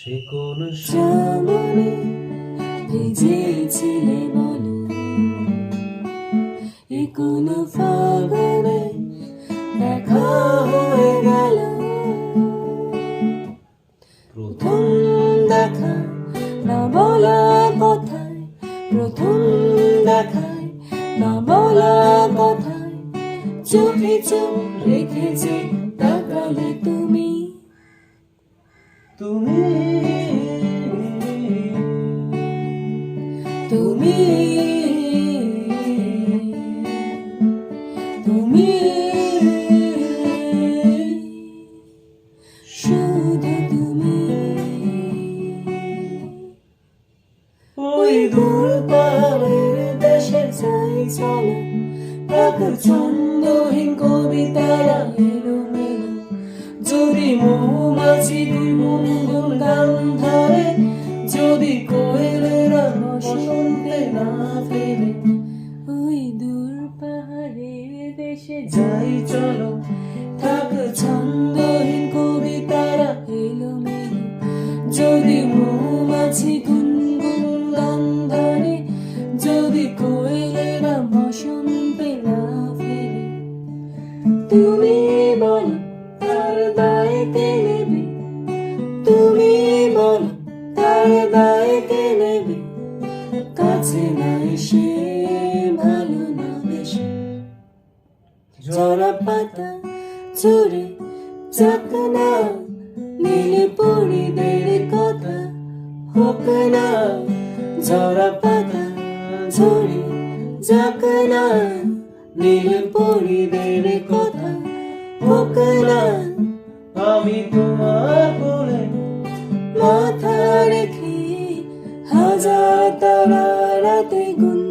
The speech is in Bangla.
সে কোন শ্রাবণে ভিজেছিলে বলো, এ কোন ফাগুনে দেখা হয়ে গেল। প্রথম দেখা না বলা কথায়, প্রথম দেখায় না বলা কথায়, চোখে চোখ রেখেছে তাকালে তুমি। তুমি তুমি তুমি শুধু তুমি। ওই দূর পাহাড়ের দেশে চাই চলো এক ছন্দহীন কবিতারা এলো মেলো, যদি মৌমাছি গুনগুন গান ধরে, যদি কোয়েলেরা বসন্তে না ফেরে। ওই দূর পাহাড়ের দেশে যাই চলো, থাক ছন্দহীন কবিতারা এলো মেলো, যদি মৌমাছি গুনগুন গান ধরে, যদি কোয়েলেরা বসন্তে না ফেরে। তুমি বলো তার দায় কে নেবে, তুমি বলো তার দায় কে নেবে, কাছে না এসে ভালো না বেশি। ঝরা পাতা ঝরে যাক না, নীল পরিদের কথা হোক না। ঝরা পাতা ঝরে যাক না, নীল পরিদের কথা হোক না। আমি তোমার কোলে মাথা রেখে হাজার তারা রাতে গুন